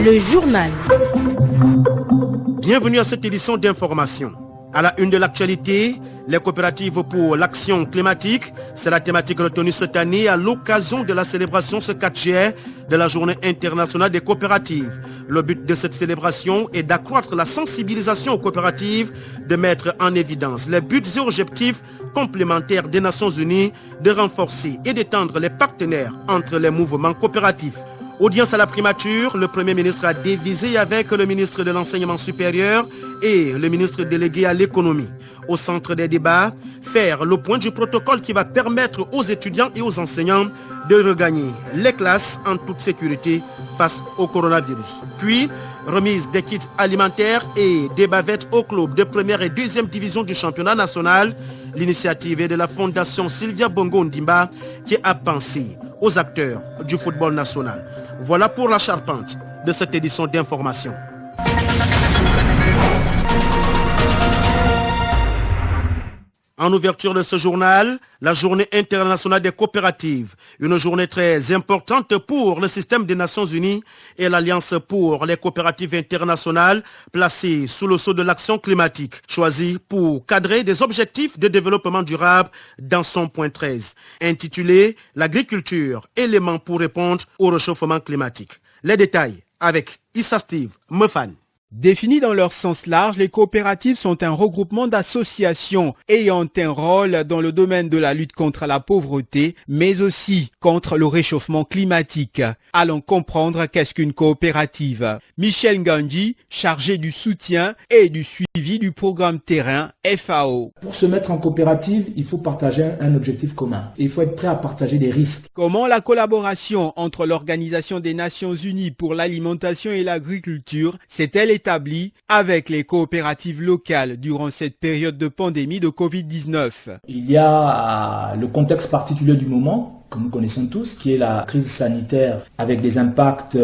Le journal. Bienvenue à cette édition d'information. À la une de l'actualité, les coopératives pour l'action climatique, c'est la thématique retenue cette année à l'occasion de la célébration ce 4 juillet de la Journée internationale des coopératives. Le but de cette célébration est d'accroître la sensibilisation aux coopératives, de mettre en évidence les buts et objectifs complémentaires des Nations Unies, de renforcer et d'étendre les partenaires entre les mouvements coopératifs. Audience à la primature, le Premier ministre a dévisé avec le ministre de l'Enseignement supérieur et le ministre délégué à l'économie. Au centre des débats, faire le point du protocole qui va permettre aux étudiants et aux enseignants de regagner les classes en toute sécurité face au coronavirus. Puis, remise des kits alimentaires et des bavettes au club de première et deuxième division du championnat national. L'initiative est de la Fondation Sylvia Bongo Ndimba qui a pensé aux acteurs du football national. Voilà pour la charpente de cette édition d'information. En ouverture de ce journal, la Journée internationale des coopératives, une journée très importante pour le système des Nations Unies et l'Alliance pour les coopératives internationales placée sous le sceau de l'action climatique, choisie pour cadrer des objectifs de développement durable dans son point 13, intitulé « L'agriculture, élément pour répondre au réchauffement climatique ». Les détails avec Issa Steve Mefan. Définies dans leur sens large, les coopératives sont un regroupement d'associations ayant un rôle dans le domaine de la lutte contre la pauvreté, mais aussi contre le réchauffement climatique. Allons comprendre qu'est-ce qu'une coopérative. Michel Ngandji, chargé du soutien et du suivi du programme terrain FAO. Pour se mettre en coopérative, il faut partager un objectif commun. Il faut être prêt à partager des risques. Comment la collaboration entre l'Organisation des Nations Unies pour l'alimentation et l'agriculture s'est-elle établie avec les coopératives locales durant cette période de pandémie de Covid-19? Il y a le contexte particulier du moment, que nous connaissons tous, qui est la crise sanitaire avec des impacts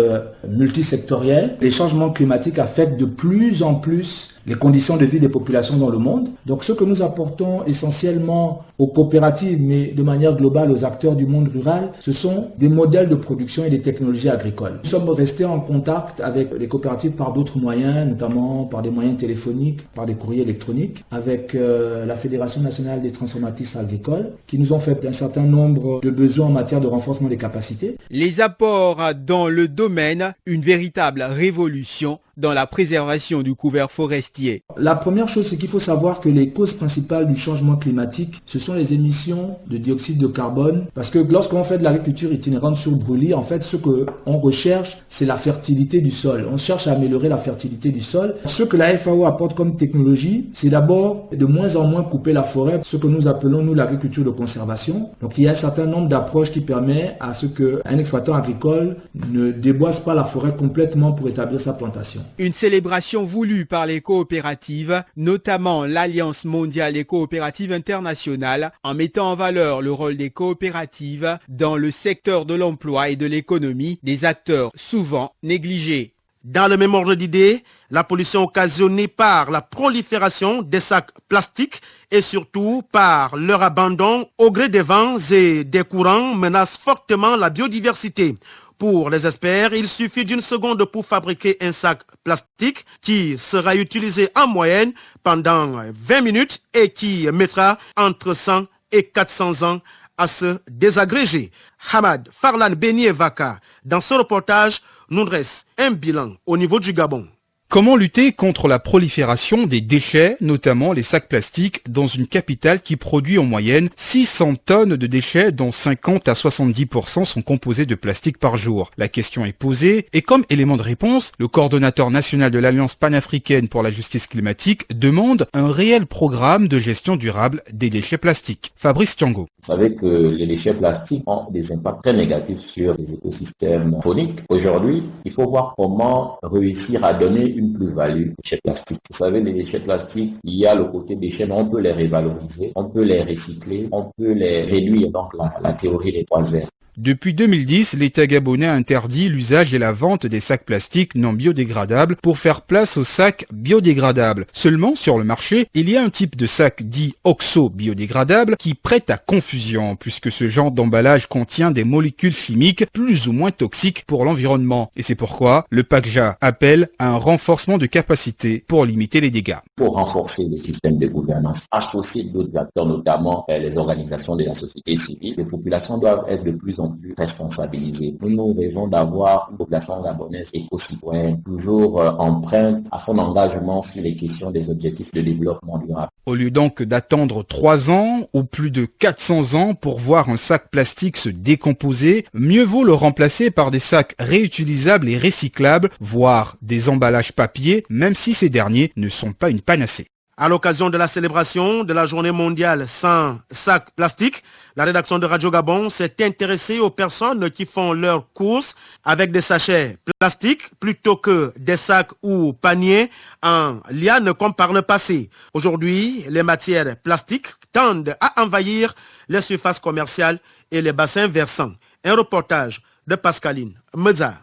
multisectoriels. Les changements climatiques affectent de plus en plus les conditions de vie des populations dans le monde. Donc ce que nous apportons essentiellement aux coopératives, mais de manière globale aux acteurs du monde rural, ce sont des modèles de production et des technologies agricoles. Nous sommes restés en contact avec les coopératives par d'autres moyens, notamment par des moyens téléphoniques, par des courriers électroniques, avec la Fédération nationale des transformatrices agricoles, qui nous ont fait un certain nombre de besoins en matière de renforcement des capacités. Les apports dans le domaine, une véritable révolution dans la préservation du couvert forestier. La première chose, c'est qu'il faut savoir que les causes principales du changement climatique, ce sont les émissions de dioxyde de carbone. Parce que lorsqu'on fait de l'agriculture itinérante sur brûlis, en fait, ce qu'on recherche, c'est la fertilité du sol. On cherche à améliorer la fertilité du sol. Ce que la FAO apporte comme technologie, c'est d'abord de moins en moins couper la forêt, ce que nous appelons, nous, l'agriculture de conservation. Donc, il y a un certain nombre d'approches qui permettent à ce qu'un exploitant agricole ne déboise pas la forêt complètement pour établir sa plantation. Une célébration voulue par les coopératives, notamment l'Alliance mondiale des coopératives internationales, en mettant en valeur le rôle des coopératives dans le secteur de l'emploi et de l'économie, des acteurs souvent négligés. Dans le même ordre d'idées, la pollution occasionnée par la prolifération des sacs plastiques et surtout par leur abandon au gré des vents et des courants menace fortement la biodiversité. Pour les experts, il suffit d'une seconde pour fabriquer un sac plastique qui sera utilisé en moyenne pendant 20 minutes et qui mettra entre 100 et 400 ans à se désagréger. Hamad Farlan Beni Vaka, dans ce reportage, nous dresse un bilan au niveau du Gabon. Comment lutter contre la prolifération des déchets, notamment les sacs plastiques, dans une capitale qui produit en moyenne 600 tonnes de déchets dont 50 à 70% sont composés de plastique par jour? La question est posée et comme élément de réponse, le coordonnateur national de l'Alliance panafricaine pour la justice climatique demande un réel programme de gestion durable des déchets plastiques. Fabrice Thiango. Vous savez que les déchets plastiques ont des impacts très négatifs sur les écosystèmes phoniques. Aujourd'hui, il faut voir comment réussir à donner une plus-value aux déchets plastiques. Vous savez, les déchets plastiques, il y a le côté déchets, mais on peut les revaloriser, on peut les recycler, on peut les réduire, donc la théorie des 3 R. Depuis 2010, l'État gabonais interdit l'usage et la vente des sacs plastiques non biodégradables pour faire place aux sacs biodégradables. Seulement, sur le marché, il y a un type de sac dit oxo-biodégradable qui prête à confusion puisque ce genre d'emballage contient des molécules chimiques plus ou moins toxiques pour l'environnement. Et c'est pourquoi le PACJA appelle à un renforcement de capacité pour limiter les dégâts. Pour renforcer les systèmes de gouvernance, associer d'autres acteurs, notamment les organisations de la société civile, les populations doivent être de plus en plus responsabilisées. Nous rêvons d'avoir une population gabonaise éco-citoyenne, toujours empreinte à son engagement sur les questions des objectifs de développement durable. Au lieu donc d'attendre 3 ans ou plus de 400 ans pour voir un sac plastique se décomposer, mieux vaut le remplacer par des sacs réutilisables et recyclables, voire des emballages papier, même si ces derniers ne sont pas une panacée. À l'occasion de la célébration de la journée mondiale sans sac plastique, la rédaction de Radio Gabon s'est intéressée aux personnes qui font leurs courses avec des sachets plastiques plutôt que des sacs ou paniers en liane comme par le passé. Aujourd'hui, les matières plastiques tendent à envahir les surfaces commerciales et les bassins versants. Un reportage de Pascaline Meza.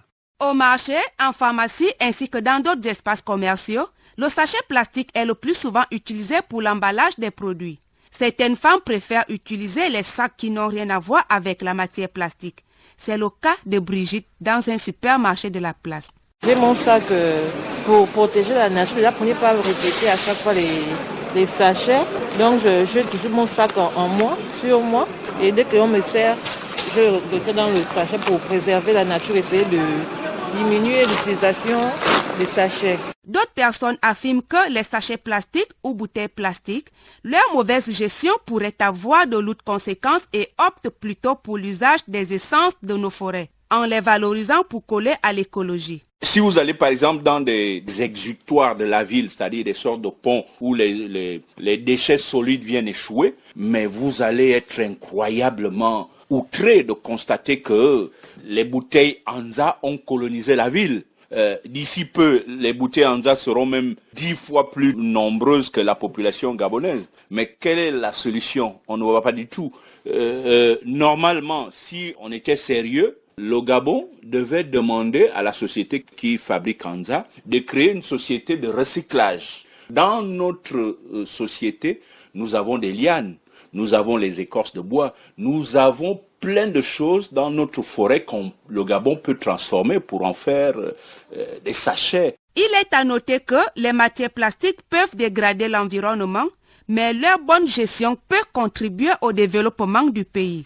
Au marché, en pharmacie ainsi que dans d'autres espaces commerciaux, le sachet plastique est le plus souvent utilisé pour l'emballage des produits. Certaines femmes préfèrent utiliser les sacs qui n'ont rien à voir avec la matière plastique. C'est le cas de Brigitte dans un supermarché de la place. J'ai mon sac pour protéger la nature. Là, pour ne pas répéter à chaque fois les sachets. Donc, j'ai toujours mon sac en moi, sur moi. Et dès qu'on me sert, je le tiens dans le sachet pour préserver la nature, essayer de diminuer l'utilisation des sachets. D'autres personnes affirment que les sachets plastiques ou bouteilles plastiques, leur mauvaise gestion pourrait avoir de lourdes conséquences et optent plutôt pour l'usage des essences de nos forêts, en les valorisant pour coller à l'écologie. Si vous allez par exemple dans des exutoires de la ville, c'est-à-dire des sortes de ponts où les déchets solides viennent échouer, mais vous allez être incroyablement outré de constater que les bouteilles Anza ont colonisé la ville. D'ici peu, les bouteilles Anza seront même 10 fois plus nombreuses que la population gabonaise. Mais quelle est la solution? On ne voit pas du tout. Normalement, si on était sérieux, le Gabon devait demander à la société qui fabrique Anza de créer une société de recyclage. Dans notre société, nous avons des lianes, nous avons les écorces de bois, nous avons plein de choses dans notre forêt que le Gabon peut transformer pour en faire des sachets. Il est à noter que les matières plastiques peuvent dégrader l'environnement, mais leur bonne gestion peut contribuer au développement du pays.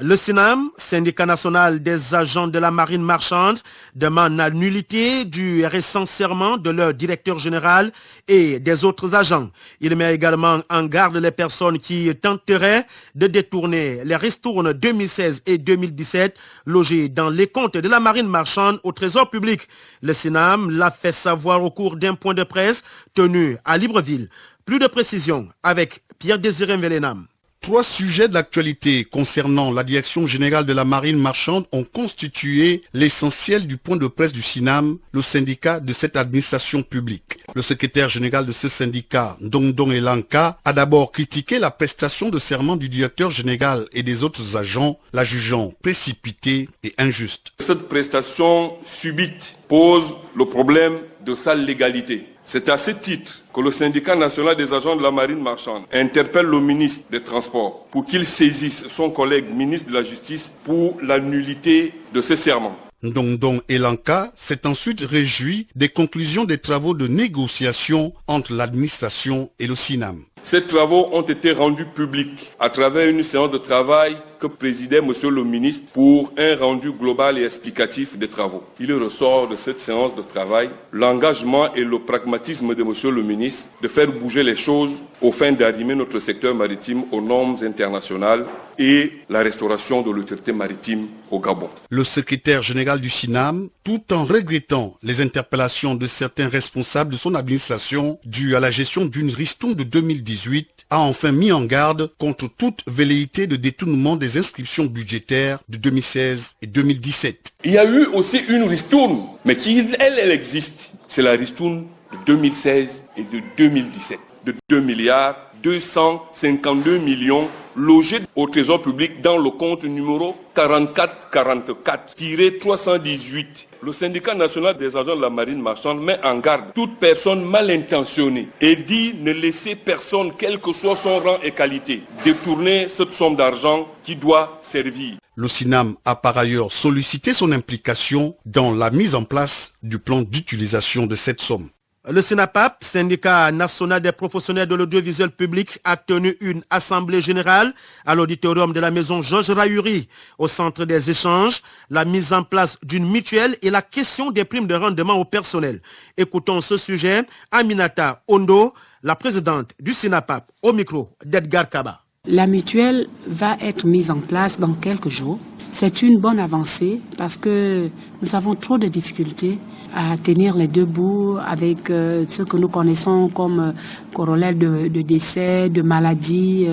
Le SINAM, syndicat national des agents de la marine marchande, demande la nullité du récent serment de leur directeur général et des autres agents. Il met également en garde les personnes qui tenteraient de détourner les ristournes 2016 et 2017 logées dans les comptes de la marine marchande au trésor public. Le SINAM l'a fait savoir au cours d'un point de presse tenu à Libreville. Plus de précisions avec Pierre-Désiré Mvelenam. 3 sujets d'actualité concernant la direction générale de la marine marchande ont constitué l'essentiel du point de presse du SINAM, le syndicat de cette administration publique. Le secrétaire général de ce syndicat, Ndongdong Elanka, a d'abord critiqué la prestation de serment du directeur général et des autres agents, la jugeant précipitée et injuste. Cette prestation subite pose le problème de sa légalité. C'est à ce titre que le syndicat national des agents de la marine marchande interpelle le ministre des Transports pour qu'il saisisse son collègue ministre de la Justice pour la nullité de ce serment. Ndongdong Elanka s'est ensuite réjoui des conclusions des travaux de négociation entre l'administration et le SINAM. Ces travaux ont été rendus publics à travers une séance de travail que présidait Monsieur le ministre pour un rendu global et explicatif des travaux. Il ressort de cette séance de travail l'engagement et le pragmatisme de Monsieur le ministre de faire bouger les choses au fin d'arrimer notre secteur maritime aux normes internationales et la restauration de l'autorité maritime au Gabon. Le secrétaire général du SINAM, tout en regrettant les interpellations de certains responsables de son administration dues à la gestion d'une ristourne de 2018, a enfin mis en garde contre toute velléité de détournement des inscriptions budgétaires de 2016 et 2017. Il y a eu aussi une ristourne, mais qui, elle existe. C'est la ristourne de 2016 et de 2017. De 2 milliards 252 millions logés au trésor public dans le compte numéro 4444-318. Le syndicat national des agents de la marine marchande met en garde toute personne mal intentionnée et dit ne laisser personne, quel que soit son rang et qualité, détourner cette somme d'argent qui doit servir. Le SINAM a par ailleurs sollicité son implication dans la mise en place du plan d'utilisation de cette somme. Le SINAPAP, syndicat national des professionnels de l'audiovisuel public, a tenu une assemblée générale à l'auditorium de la maison Georges Rahuri. Au centre des échanges, la mise en place d'une mutuelle et la question des primes de rendement au personnel. Écoutons ce sujet, Aminata Ondo, la présidente du SINAPAP, au micro d'Edgar Kaba. La mutuelle va être mise en place dans quelques jours. C'est une bonne avancée parce que nous avons trop de difficultés à tenir les deux bouts avec ce que nous connaissons comme corollaire de décès, de maladies,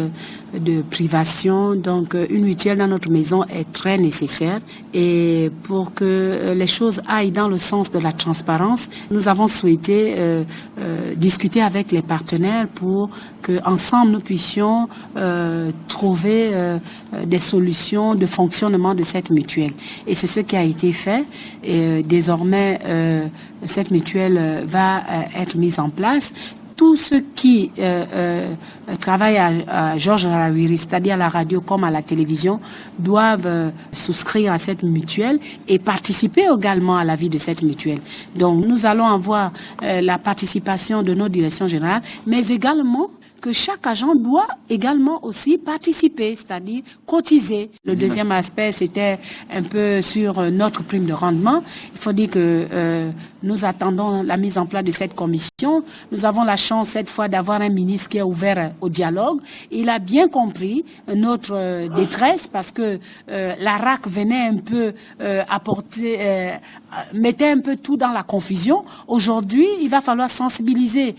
de privation. Donc une mutuelle dans notre maison est très nécessaire et pour que les choses aillent dans le sens de la transparence, nous avons souhaité discuter avec les partenaires pour qu'ensemble nous puissions trouver des solutions de fonctionnement de cette mutuelle. Et c'est ce qui a été fait. Et désormais, cette mutuelle va être mise en place. Tous ceux qui travaillent à Georges Rahuri, c'est-à-dire à la radio comme à la télévision, doivent souscrire à cette mutuelle et participer également à la vie de cette mutuelle. Donc nous allons avoir la participation de nos directions générales, mais également que chaque agent doit également aussi participer, c'est-à-dire cotiser. Le deuxième aspect, c'était un peu sur notre prime de rendement. Il faut dire que nous attendons la mise en place de cette commission. Nous avons la chance cette fois d'avoir un ministre qui est ouvert au dialogue. Il a bien compris notre détresse parce que la RAC venait un peu mettait un peu tout dans la confusion. Aujourd'hui, il va falloir sensibiliser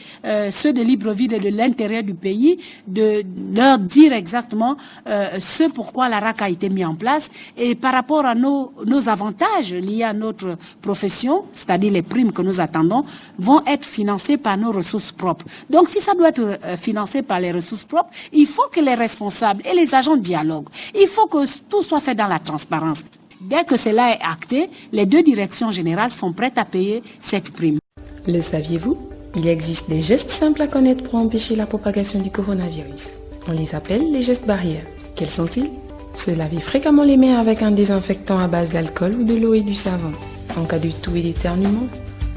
ceux de Libreville et de l'intérieur du pays, de leur dire exactement ce pourquoi la RAC a été mis en place et par rapport à nos avantages liés à notre profession, c'est-à-dire les primes que nous attendons, vont être financées par nos ressources propres. Donc si ça doit être financé par les ressources propres, il faut que les responsables et les agents dialoguent. Il faut que tout soit fait dans la transparence. Dès que cela est acté, les deux directions générales sont prêtes à payer cette prime. Le saviez-vous ? Il existe des gestes simples à connaître pour empêcher la propagation du coronavirus. On les appelle les gestes barrières. Quels sont-ils ? Se laver fréquemment les mains avec un désinfectant à base d'alcool ou de l'eau et du savon. En cas de toux et d'éternuement,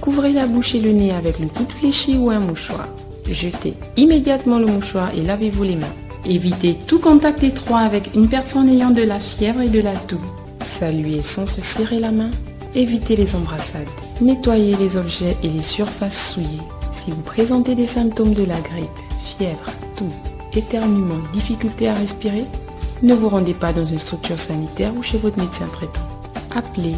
couvrez la bouche et le nez avec une coude fléchie ou un mouchoir. Jetez immédiatement le mouchoir et lavez-vous les mains. Évitez tout contact étroit avec une personne ayant de la fièvre et de la toux. Saluez sans se serrer la main. Évitez les embrassades. Nettoyez les objets et les surfaces souillées. Si vous présentez des symptômes de la grippe, fièvre, toux, éternuement, difficulté à respirer, ne vous rendez pas dans une structure sanitaire ou chez votre médecin traitant. Appelez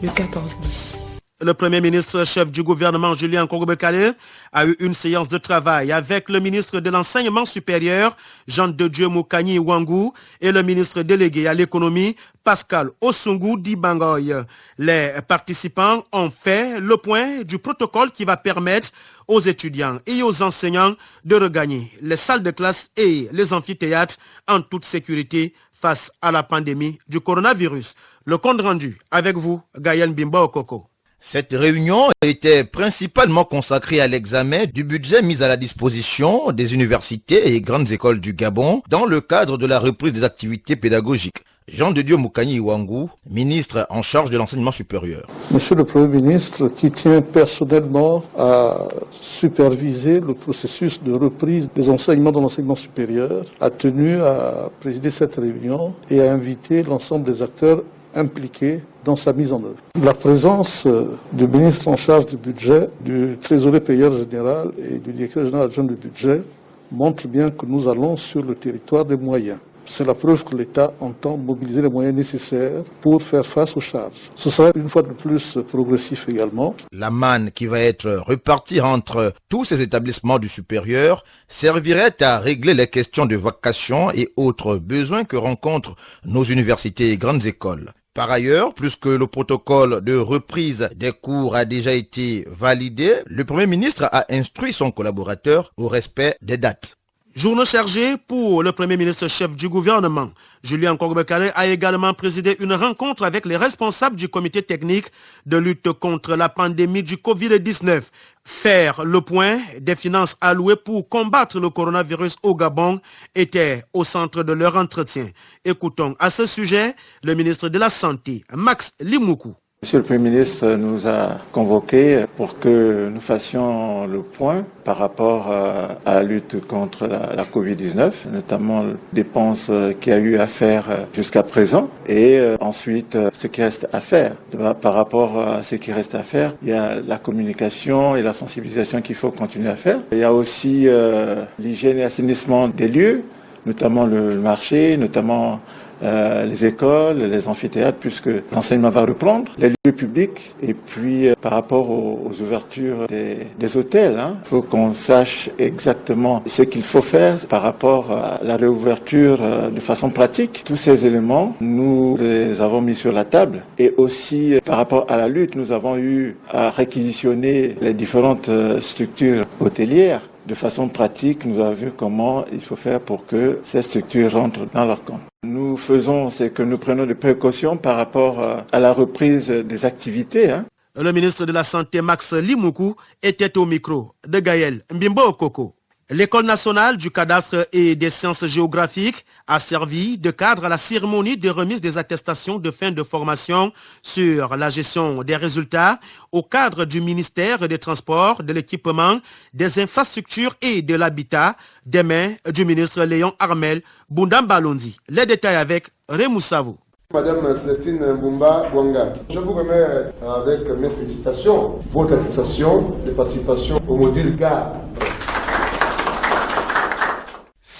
le 1410. Le Premier ministre chef du gouvernement, Julien Kongobekale, a eu une séance de travail avec le ministre de l'Enseignement supérieur, Jean de Dieu Moukani Wangou, et le ministre délégué à l'économie, Pascal Osungu Dibangoy. Les participants ont fait le point du protocole qui va permettre aux étudiants et aux enseignants de regagner les salles de classe et les amphithéâtres en toute sécurité face à la pandémie du coronavirus. Le compte rendu avec vous, Gaël Bimba Okoko. Cette réunion était principalement consacrée à l'examen du budget mis à la disposition des universités et grandes écoles du Gabon dans le cadre de la reprise des activités pédagogiques. Jean de Dieu Moukani Wangou, ministre en charge de l'enseignement supérieur. Monsieur le Premier ministre, qui tient personnellement à superviser le processus de reprise des enseignements dans l'enseignement supérieur, a tenu à présider cette réunion et à inviter l'ensemble des acteurs impliqués dans sa mise en œuvre. La présence du ministre en charge du budget, du trésorier payeur général et du directeur général adjoint du budget montre bien que nous allons sur le territoire des moyens. C'est la preuve que l'État entend mobiliser les moyens nécessaires pour faire face aux charges. Ce sera une fois de plus progressif également. La manne qui va être repartie entre tous ces établissements du supérieur servirait à régler les questions de vacations et autres besoins que rencontrent nos universités et grandes écoles. Par ailleurs, puisque le protocole de reprise des cours a déjà été validé, le Premier ministre a instruit son collaborateur au respect des dates. Journée chargée pour le Premier ministre chef du gouvernement. Julien Kogbekale a également présidé une rencontre avec les responsables du comité technique de lutte contre la pandémie du Covid-19. Faire le point des finances allouées pour combattre le coronavirus au Gabon était au centre de leur entretien. Écoutons à ce sujet le ministre de la Santé, Max Limoukou. Monsieur le Premier ministre nous a convoqués pour que nous fassions le point par rapport à la lutte contre la Covid-19, notamment les dépenses qu'il y a eu à faire jusqu'à présent et ensuite ce qui reste à faire. Par rapport à ce qui reste à faire, il y a la communication et la sensibilisation qu'il faut continuer à faire. Il y a aussi l'hygiène et l'assainissement des lieux, notamment le marché, notamment les écoles, les amphithéâtres, puisque l'enseignement va reprendre, les lieux publics, et puis par rapport aux ouvertures des hôtels, il faut qu'on sache exactement ce qu'il faut faire par rapport à la réouverture de façon pratique. Tous ces éléments, nous les avons mis sur la table, et aussi par rapport à la lutte, nous avons eu à réquisitionner les différentes structures hôtelières. De façon pratique, nous avons vu comment il faut faire pour que ces structures rentrent dans leur compte. Nous faisons, c'est que nous prenons des précautions par rapport à la reprise des activités. Le ministre de la Santé, Max Limoukou, était au micro de Gaël Mbimbo Okoko. L'École nationale du cadastre et des sciences géographiques a servi de cadre à la cérémonie de remise des attestations de fin de formation sur la gestion des résultats au cadre du ministère des Transports, de l'Équipement, des Infrastructures et de l'Habitat, des mains du ministre Léon Armel Boundambalondi. Les détails avec Remou Savo. Madame Célestine Mbumba-Bwanga, je vous remets avec mes félicitations votre attestation de participation au module gare.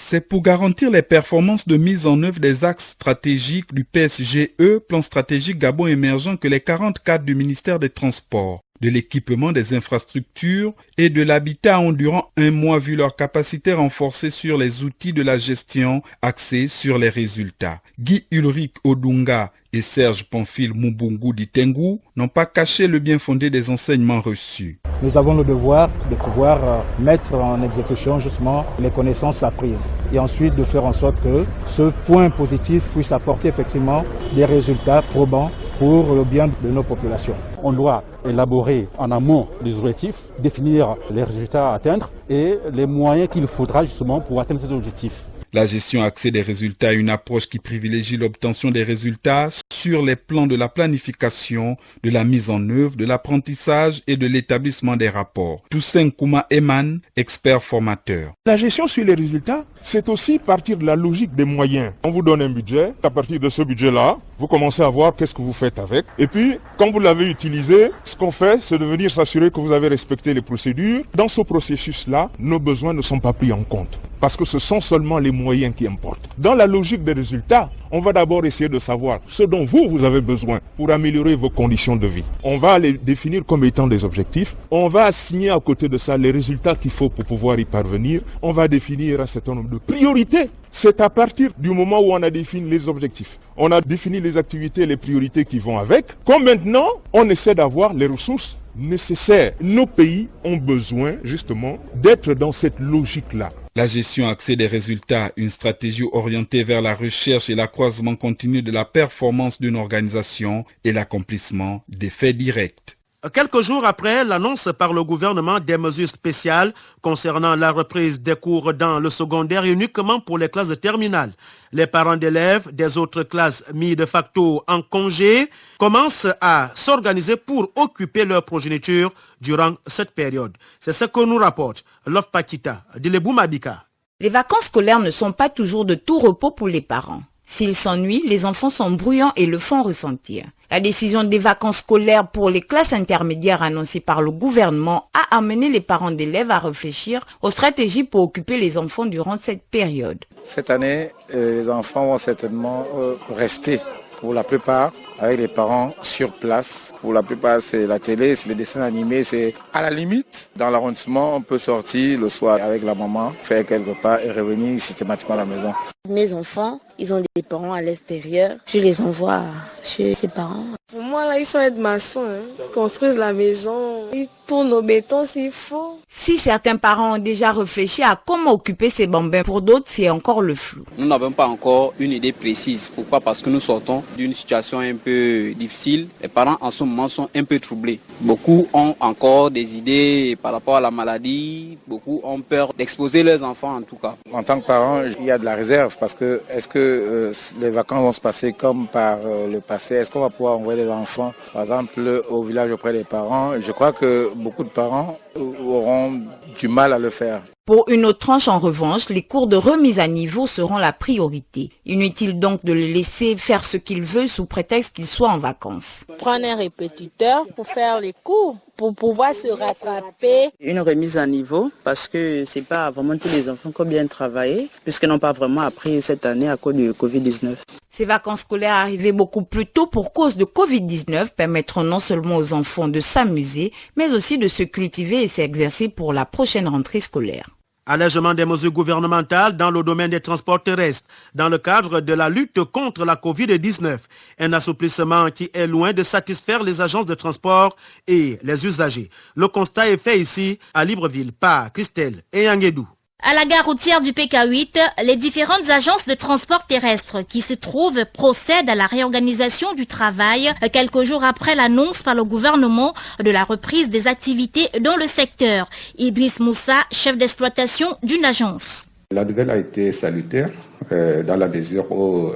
C'est pour garantir les performances de mise en œuvre des axes stratégiques du PSGE, plan stratégique Gabon émergent, que les 40 cadres du ministère des Transports, de l'Équipement, des Infrastructures et de l'Habitat ont durant un mois vu leur capacité renforcée sur les outils de la gestion axés sur les résultats. Guy Ulrich Odunga et Serge Pamphile Mubungu Ditengu n'ont pas caché le bien fondé des enseignements reçus. Nous avons le devoir de pouvoir mettre en exécution justement les connaissances apprises et ensuite de faire en sorte que ce point positif puisse apporter effectivement des résultats probants pour le bien de nos populations. On doit élaborer en amont les objectifs, définir les résultats à atteindre et les moyens qu'il faudra justement pour atteindre ces objectifs. La gestion axée des résultats est une approche qui privilégie l'obtention des résultats sur les plans de la planification, de la mise en œuvre, de l'apprentissage et de l'établissement des rapports. Toussaint Kouma Eman, expert formateur. La gestion sur les résultats, c'est aussi partir de la logique des moyens. On vous donne un budget, à partir de ce budget-là, vous commencez à voir qu'est-ce que vous faites avec. Et puis, quand vous l'avez utilisé, ce qu'on fait, c'est de venir s'assurer que vous avez respecté les procédures. Dans ce processus-là, nos besoins ne sont pas pris en compte. Parce que ce sont seulement les moyens qui importent. Dans la logique des résultats, on va d'abord essayer de savoir ce dont vous avez besoin pour améliorer vos conditions de vie. On va les définir comme étant des objectifs. On va assigner à côté de ça les résultats qu'il faut pour pouvoir y parvenir. On va définir un certain nombre de priorités. C'est à partir du moment où on a défini les objectifs, on a défini les activités, les priorités qui vont avec, quand maintenant on essaie d'avoir les ressources nécessaires. Nos pays ont besoin justement d'être dans cette logique-là. La gestion axée des résultats, une stratégie orientée vers la recherche et l'accroissement continu de la performance d'une organisation et l'accomplissement des faits directs. Quelques jours après l'annonce par le gouvernement des mesures spéciales concernant la reprise des cours dans le secondaire uniquement pour les classes de terminale, les parents d'élèves des autres classes mis de facto en congé commencent à s'organiser pour occuper leur progéniture durant cette période. C'est ce que nous rapporte Love Pakita Dilebou Mabika. Les vacances scolaires ne sont pas toujours de tout repos pour les parents. S'ils s'ennuient, les enfants sont bruyants et le font ressentir. La décision des vacances scolaires pour les classes intermédiaires annoncée par le gouvernement a amené les parents d'élèves à réfléchir aux stratégies pour occuper les enfants durant cette période. Cette année, les enfants vont certainement rester pour la plupart avec les parents sur place. Pour la plupart, c'est la télé, c'est les dessins animés, c'est à la limite. Dans l'arrondissement, on peut sortir le soir avec la maman, faire quelque part et revenir systématiquement à la maison. Mes enfants, ils ont des parents à l'extérieur. Je les envoie chez ses parents. Pour moi, là, ils sont maçons. Ils construisent la maison. Ils tournent au béton s'il faut. Si certains parents ont déjà réfléchi à comment occuper ces bambins, pour d'autres, c'est encore le flou. Nous n'avons pas encore une idée précise. Pourquoi? Parce que nous sortons d'une situation un peu difficile. Les parents, en ce moment, sont un peu troublés. Beaucoup ont encore des idées par rapport à la maladie. Beaucoup ont peur d'exposer leurs enfants, en tout cas. En tant que parent, il y a de la réserve parce que est-ce que les vacances vont se passer comme par le passé? Est-ce qu'on va pouvoir envoyer les enfants, par exemple, au village auprès des parents? Je crois que beaucoup de parents auront du mal à le faire. Pour une autre tranche, en revanche, les cours de remise à niveau seront la priorité. Inutile donc de le laisser faire ce qu'il veut sous prétexte qu'il soit en vacances. Prendre un répétiteur pour faire les cours, pour pouvoir se rattraper. Une remise à niveau, parce que c'est pas vraiment tous les enfants qui ont bien travaillé, puisqu'ils n'ont pas vraiment appris cette année à cause du Covid-19. Ces vacances scolaires arrivées beaucoup plus tôt pour cause de Covid-19 permettront non seulement aux enfants de s'amuser, mais aussi de se cultiver et s'exercer pour la prochaine rentrée scolaire. Allègement des mesures gouvernementales dans le domaine des transports terrestres dans le cadre de la lutte contre la Covid-19. Un assouplissement qui est loin de satisfaire les agences de transport et les usagers. Le constat est fait ici à Libreville par Christelle et Anguedou. À la gare routière du PK8, les différentes agences de transport terrestre qui se trouvent procèdent à la réorganisation du travail quelques jours après l'annonce par le gouvernement de la reprise des activités dans le secteur. Idriss Moussa, chef d'exploitation d'une agence. La nouvelle a été salutaire dans la mesure où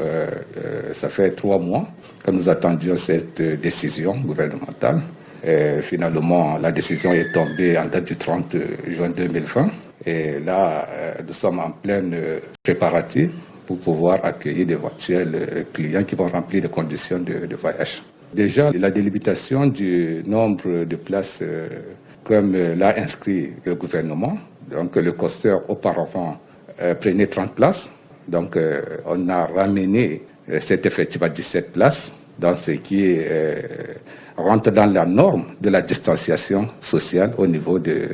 ça fait 3 mois que nous attendions cette décision gouvernementale. Finalement, la décision est tombée en date du 30 juin 2020. Et là, nous sommes en pleine préparatifs pour pouvoir accueillir des voitures clients qui vont remplir les conditions de voyage. Déjà, la délimitation du nombre de places, comme l'a inscrit le gouvernement, donc le coaster auparavant prenait 30 places. Donc, on a ramené cet effectif à 17 places, dans ce qui rentre dans la norme de la distanciation sociale au niveau de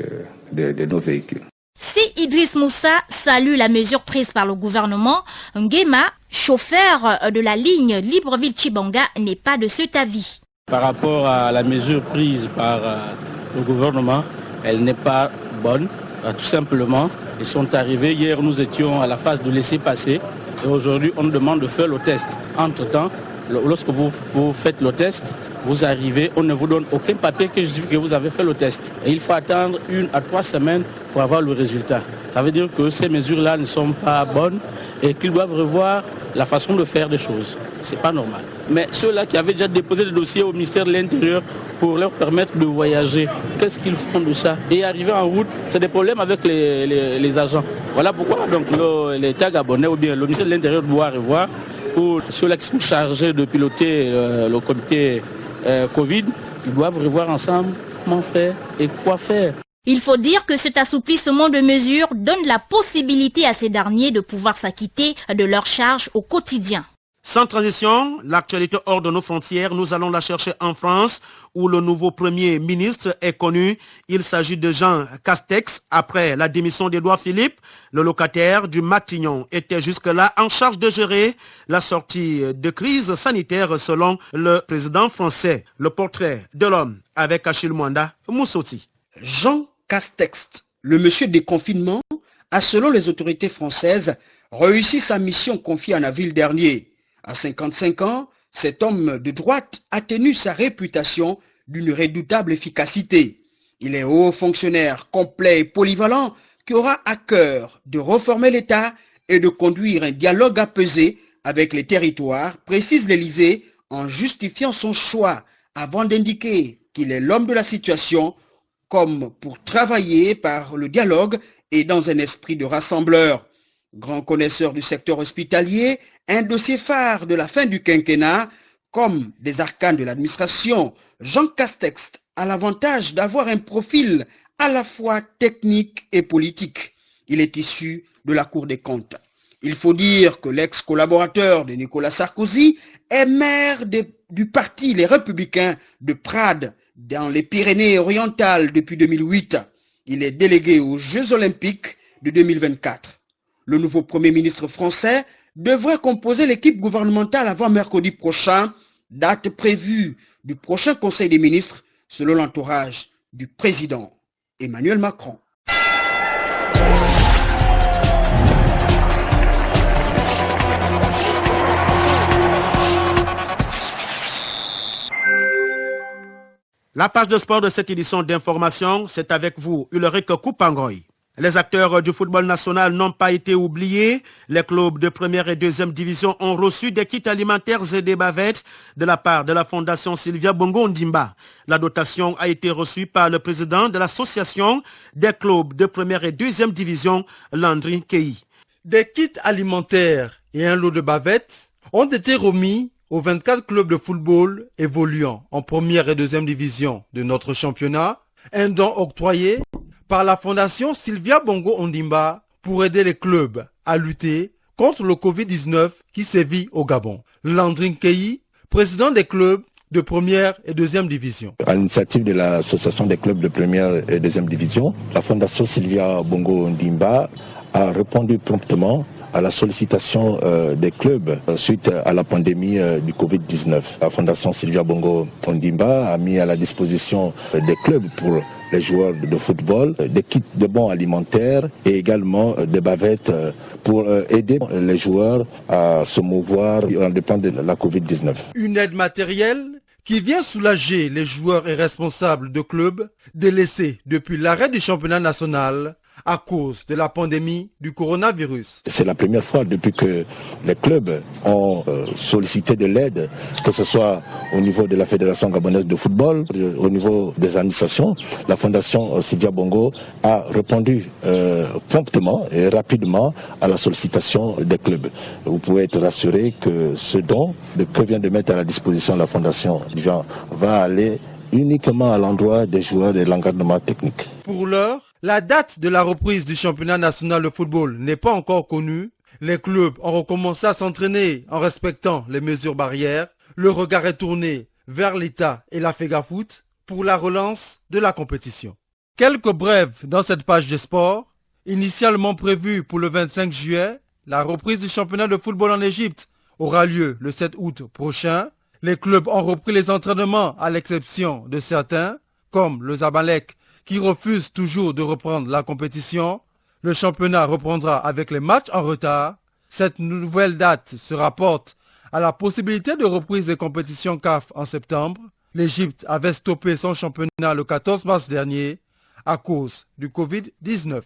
nos véhicules. Si Idriss Moussa salue la mesure prise par le gouvernement, Nguema, chauffeur de la ligne Libreville-Chibanga, n'est pas de cet avis. Par rapport à la mesure prise par le gouvernement, elle n'est pas bonne. Tout simplement, ils sont arrivés. Hier, nous étions à la phase de laisser passer. Et aujourd'hui, on nous demande de faire le test. Entre-temps, lorsque vous faites le test, vous arrivez, on ne vous donne aucun papier qui justifie que vous avez fait le test. Et il faut attendre 1 à 3 semaines pour avoir le résultat. Ça veut dire que ces mesures-là ne sont pas bonnes et qu'ils doivent revoir la façon de faire des choses. C'est pas normal. Mais ceux-là qui avaient déjà déposé des dossiers au ministère de l'Intérieur pour leur permettre de voyager, qu'est-ce qu'ils font de ça? Et arriver en route, c'est des problèmes avec les agents. Voilà pourquoi donc l'État gabonais ou bien le ministère de l'Intérieur doit revoir pour ceux-là qui sont chargés de piloter le comité Covid, ils doivent revoir ensemble comment faire et quoi faire. Il faut dire que cet assouplissement de mesures donne la possibilité à ces derniers de pouvoir s'acquitter de leurs charges au quotidien. Sans transition, l'actualité hors de nos frontières, nous allons la chercher en France où le nouveau Premier ministre est connu. Il s'agit de Jean Castex. Après la démission d'Édouard Philippe, le locataire du Matignon était jusque-là en charge de gérer la sortie de crise sanitaire selon le président français. Le portrait de l'homme avec Achille Mwanda Moussoti. Jean Castex, le monsieur des confinements, a selon les autorités françaises réussi sa mission confiée en avril dernier. À 55 ans, cet homme de droite a tenu sa réputation d'une redoutable efficacité. Il est haut fonctionnaire complet et polyvalent qui aura à cœur de reformer l'État et de conduire un dialogue apaisé avec les territoires, précise l'Élysée en justifiant son choix avant d'indiquer qu'il est l'homme de la situation comme pour travailler par le dialogue et dans un esprit de rassembleur. Grand connaisseur du secteur hospitalier, un dossier phare de la fin du quinquennat, comme des arcanes de l'administration, Jean Castex a l'avantage d'avoir un profil à la fois technique et politique. Il est issu de la Cour des comptes. Il faut dire que l'ex-collaborateur de Nicolas Sarkozy est maire du parti Les Républicains de Prades, dans les Pyrénées-Orientales depuis 2008. Il est délégué aux Jeux Olympiques de 2024. Le nouveau Premier ministre français devrait composer l'équipe gouvernementale avant mercredi prochain, date prévue du prochain Conseil des ministres, selon l'entourage du président Emmanuel Macron. La page de sport de cette édition d'information, c'est avec vous, Ulrich Koupangoy. Les acteurs du football national n'ont pas été oubliés. Les clubs de première et deuxième division ont reçu des kits alimentaires et des bavettes de la part de la Fondation Sylvia Bongo Ondimba. La dotation a été reçue par le président de l'association des clubs de première et deuxième division, Landry Kei. Des kits alimentaires et un lot de bavettes ont été remis aux 24 clubs de football évoluant en première et deuxième division de notre championnat, un don octroyé par la Fondation Sylvia Bongo Ondimba pour aider les clubs à lutter contre le Covid-19 qui sévit au Gabon. Landry Kei, président des clubs de première et deuxième division. À l'initiative de l'association des clubs de première et deuxième division, la Fondation Sylvia Bongo Ondimba a répondu promptement à la sollicitation des clubs suite à la pandémie du Covid-19. La Fondation Sylvia Bongo Ondimba a mis à la disposition des clubs pour les joueurs de football des kits de bons alimentaires et également des bavettes pour aider les joueurs à se mouvoir en dépendant de la Covid-19. Une aide matérielle qui vient soulager les joueurs et responsables de clubs délaissés depuis l'arrêt du championnat national à cause de la pandémie du coronavirus. C'est la première fois depuis que les clubs ont sollicité de l'aide, que ce soit au niveau de la Fédération gabonaise de football, au niveau des administrations. La Fondation Sylvia Bongo a répondu promptement et rapidement à la sollicitation des clubs. Vous pouvez être rassuré que ce don que vient de mettre à la disposition la Fondation va aller uniquement à l'endroit des joueurs de l'encadrement technique. Pour l'heure, la date de la reprise du championnat national de football n'est pas encore connue. Les clubs ont recommencé à s'entraîner en respectant les mesures barrières. Le regard est tourné vers l'État et la FEGAFOOT pour la relance de la compétition. Quelques brèves dans cette page de sport. Initialement prévue pour le 25 juillet, la reprise du championnat de football en Égypte aura lieu le 7 août prochain. Les clubs ont repris les entraînements à l'exception de certains, comme le Zamalek, qui refuse toujours de reprendre la compétition. Le championnat reprendra avec les matchs en retard. Cette nouvelle date se rapporte à la possibilité de reprise des compétitions CAF en septembre. L'Égypte avait stoppé son championnat le 14 mars dernier à cause du Covid-19.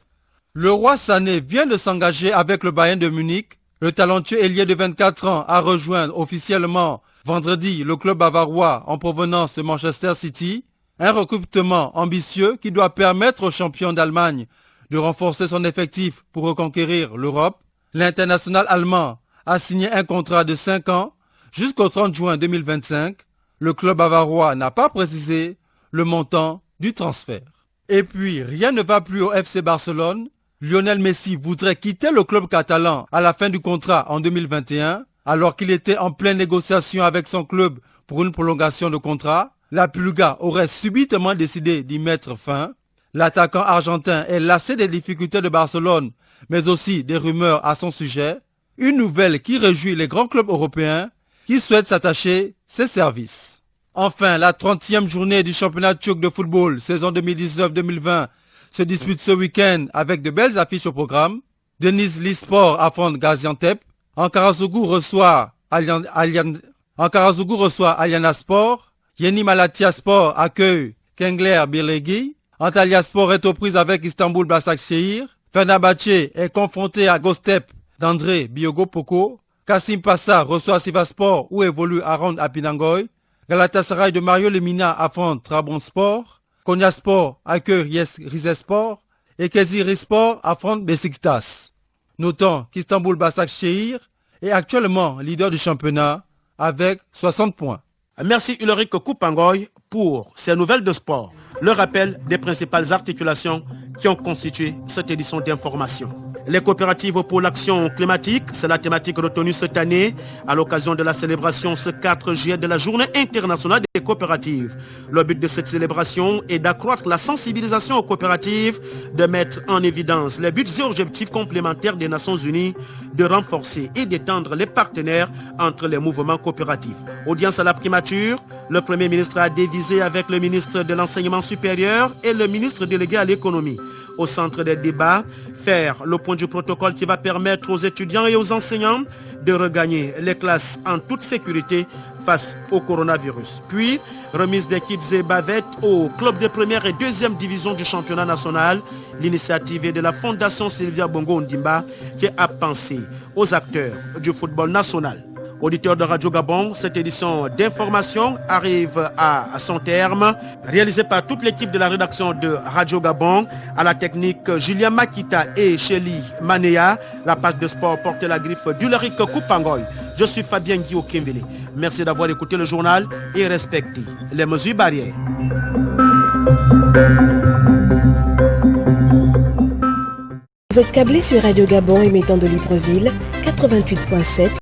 Le roi Sané vient de s'engager avec le Bayern de Munich. Le talentueux ailier de 24 ans a rejoint officiellement vendredi le club bavarois en provenance de Manchester City. Un recrutement ambitieux qui doit permettre aux champions d'Allemagne de renforcer son effectif pour reconquérir l'Europe. L'international allemand a signé un contrat de 5 ans jusqu'au 30 juin 2025. Le club bavarois n'a pas précisé le montant du transfert. Et puis, rien ne va plus au FC Barcelone. Lionel Messi voudrait quitter le club catalan à la fin du contrat en 2021, alors qu'il était en pleine négociation avec son club pour une prolongation de contrat. La Pulga aurait subitement décidé d'y mettre fin. L'attaquant argentin est lassé des difficultés de Barcelone, mais aussi des rumeurs à son sujet. Une nouvelle qui réjouit les grands clubs européens qui souhaitent s'attacher ses services. Enfin, la 30e journée du championnat turc de football, saison 2019-2020, se dispute ce week-end avec de belles affiches au programme. Denizlispor affronte Gaziantep. Ankarazougou reçoit Alianaspor. Yeni Malatyaspor accueille Kengler Birlegi. Antalyaspor est aux prises avec Istanbul Başakşehir. Fenerbahçe est confronté à Göztepe d'André Biogopoko. Kassim Passa reçoit Sivasspor où évolue Aaron Apinangoy. Galatasaray de Mario Lemina affronte Trabzonspor. Konyaspor accueille Rizespor. Et Kayserispor affronte Beşiktaş. Notons qu'Istanbul Başakşehir est actuellement leader du championnat avec 60 points. Merci Ulrich Koupangoy pour ces nouvelles de sport. Le rappel des principales articulations qui ont constitué cette édition d'information. Les coopératives pour l'action climatique, c'est la thématique retenue cette année à l'occasion de la célébration ce 4 juillet de la Journée internationale des coopératives. Le but de cette célébration est d'accroître la sensibilisation aux coopératives, de mettre en évidence les buts et objectifs complémentaires des Nations Unies, de renforcer et d'étendre les partenaires entre les mouvements coopératifs. Audience à la primature, le Premier ministre a divisé avec le ministre de l'Enseignement supérieur et le ministre délégué à l'économie. Au centre des débats, faire le point du protocole qui va permettre aux étudiants et aux enseignants de regagner les classes en toute sécurité face au coronavirus. Puis, remise des kits et bavettes au club de première et deuxième division du championnat national. L'initiative est de la Fondation Sylvia Bongo Ondimba qui a pensé aux acteurs du football national. Auditeurs de Radio Gabon, cette édition d'information arrive à son terme. Réalisée par toute l'équipe de la rédaction de Radio Gabon, à la technique Julien Makita et Shelly Manea. La page de sport portait la griffe d'Ulrich Koupangoy. Je suis Fabien Guillaume Kimbele. Merci d'avoir écouté le journal et respecté les mesures barrières. Vous êtes câblé sur Radio Gabon émettant de Libreville, 88.7